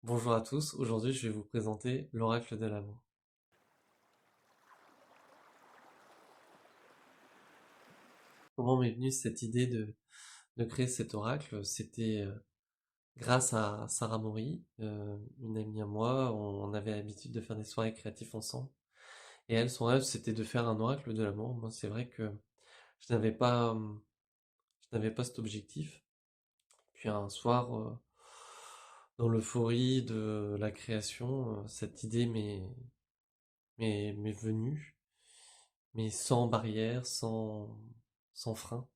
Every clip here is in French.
Bonjour à tous, aujourd'hui je vais vous présenter l'oracle de l'amour. Comment m'est venue cette idée de créer cet oracle? C'était grâce à Sarah Maury, une amie à moi, on avait l'habitude de faire des soirées créatives ensemble. Et elle, son rêve, c'était de faire un oracle de l'amour. Moi, c'est vrai que je n'avais pas, je n'avais pas cet objectif. Puis un soir, dans l'euphorie de la création, cette idée m'est venue, mais sans barrière, sans frein.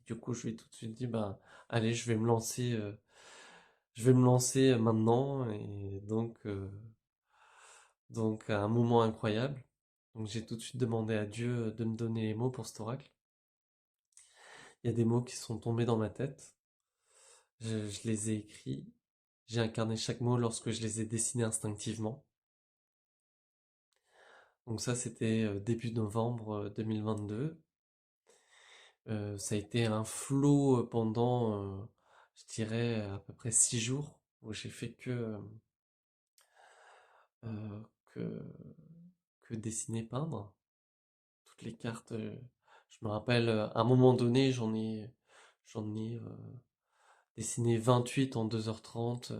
Du coup, je lui ai tout de suite dit, bah, allez, je vais me lancer maintenant, et donc un moment incroyable. Donc j'ai tout de suite demandé à Dieu de me donner les mots pour cet oracle. Il y a des mots qui sont tombés dans ma tête. Je les ai écrits. J'ai incarné chaque mot lorsque je les ai dessinés instinctivement. Donc ça, c'était début novembre 2022. Ça a été un flow pendant, je dirais, à peu près 6 jours, où j'ai fait euh, que, que dessiner, peindre. Toutes les cartes, je me rappelle, à un moment donné, j'en ai dessiné 28 en 2h30.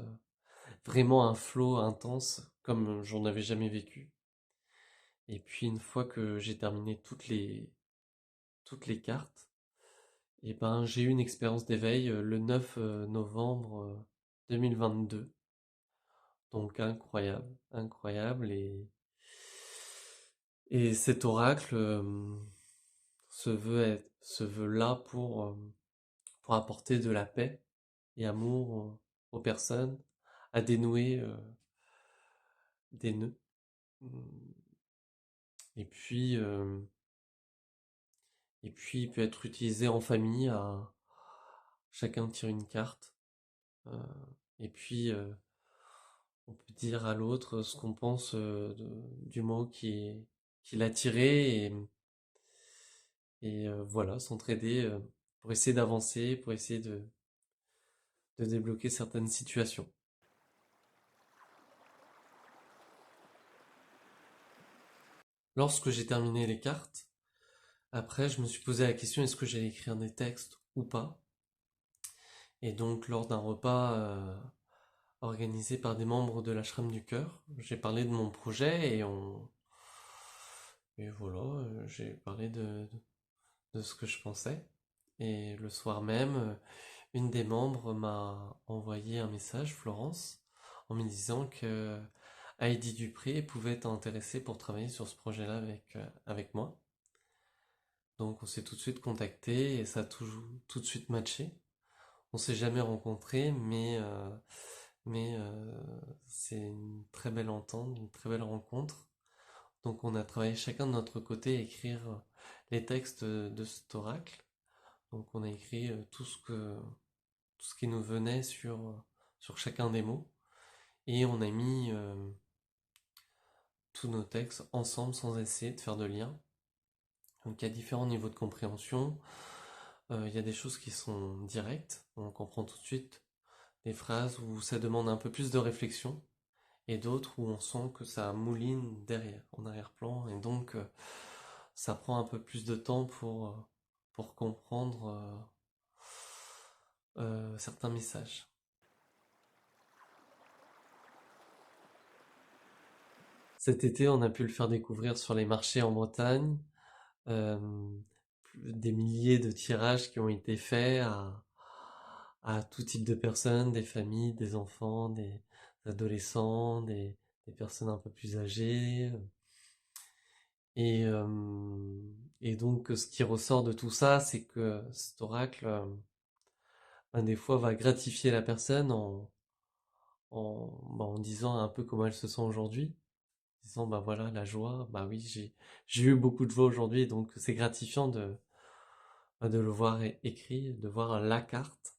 Vraiment un flow intense, comme j'en avais jamais vécu. Et puis une fois que j'ai terminé toutes les cartes, et ben j'ai eu une expérience d'éveil le 9 novembre 2022. Donc incroyable, incroyable. Et cet oracle se veut là pour apporter de la paix et amour aux personnes, à dénouer des nœuds. Et puis, euh, et puis il peut être utilisé en famille, à chacun tire une carte. euh, et puis on peut dire à l'autre ce qu'on pense du mot qui l'a tiré, et voilà, s'entraider pour essayer d'avancer, pour essayer de débloquer certaines situations. Lorsque j'ai terminé les cartes, après je me suis posé la question, est-ce que j'allais écrire des textes ou pas? Et donc lors d'un repas organisé par des membres de l'ashram du cœur, j'ai parlé de mon projet, et voilà, j'ai parlé de ce que je pensais. Et le soir même, une des membres m'a envoyé un message, Florence, en me disant que Heidi Dupré pouvait être intéressée pour travailler sur ce projet-là avec moi. Donc on s'est tout de suite contacté et ça a tout de suite matché. On s'est jamais rencontrés, mais c'est une très belle entente, une très belle rencontre. Donc on a travaillé chacun de notre côté à écrire les textes de cet oracle. Donc on a écrit tout ce qui nous venait sur chacun des mots, et on a mis tous nos textes ensemble sans essayer de faire de lien. Donc il y a différents niveaux de compréhension. Il y a des choses qui sont directes, on comprend tout de suite, des phrases où ça demande un peu plus de réflexion, et d'autres où on sent que ça mouline derrière, en arrière-plan, et donc ça prend un peu plus de temps pour comprendre certains messages. Cet été, on a pu le faire découvrir sur les marchés en Bretagne, euh, des milliers de tirages qui ont été faits à tout type de personnes, des familles, des enfants, des adolescents, des personnes un peu plus âgées. Et, euh, et donc, ce qui ressort de tout ça, c'est que cet oracle, ben, des fois, va gratifier la personne en disant un peu comment elle se sent aujourd'hui. En disant, bah voilà, la joie, bah oui, j'ai eu beaucoup de joie aujourd'hui, donc c'est gratifiant de le voir écrit, de voir la carte,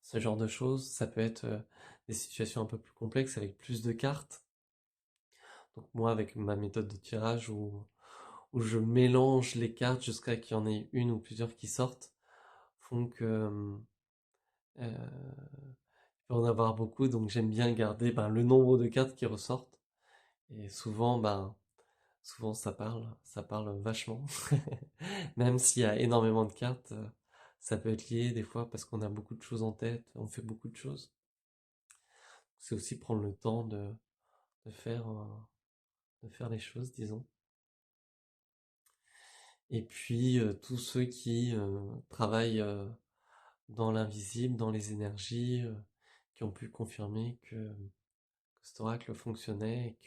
ce genre de choses. Ça peut être des situations un peu plus complexes avec plus de cartes. Donc moi, avec ma méthode de tirage où je mélange les cartes jusqu'à qu'il y en ait une ou plusieurs qui sortent, font que peut en avoir beaucoup, donc j'aime bien garder ben, le nombre de cartes qui ressortent. Et souvent, ben, souvent ça parle vachement. Même s'il y a énormément de cartes, ça peut être lié des fois parce qu'on a beaucoup de choses en tête, on fait beaucoup de choses. C'est aussi prendre le temps de faire, de faire les choses, disons. Et puis tous ceux qui travaillent dans l'invisible, dans les énergies, qui ont pu confirmer que cet oracle fonctionnait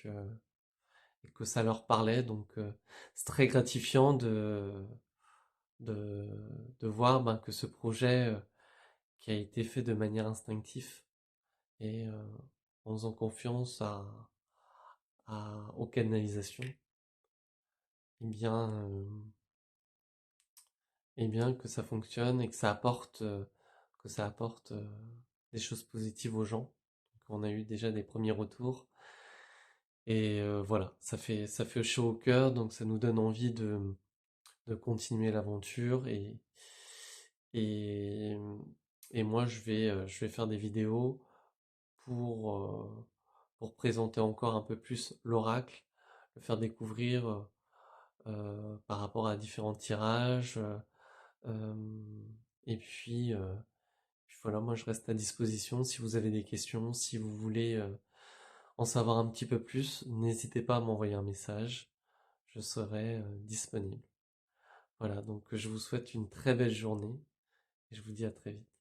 et que ça leur parlait. Donc c'est très gratifiant de, de voir ben, que ce projet qui a été fait de manière instinctive et en faisant confiance aux canalisations, et bien que ça fonctionne et que ça apporte des choses positives aux gens. Donc, on a eu déjà des premiers retours et voilà, ça fait chaud au cœur, donc ça nous donne envie de continuer l'aventure et, et moi je vais faire des vidéos pour, euh, pour présenter encore un peu plus l'oracle, le faire découvrir par rapport à différents tirages. Euh, et puis voilà, moi je reste à disposition si vous avez des questions, si vous voulez en savoir un petit peu plus, n'hésitez pas à m'envoyer un message, je serai disponible. Voilà, donc je vous souhaite une très belle journée et je vous dis à très vite.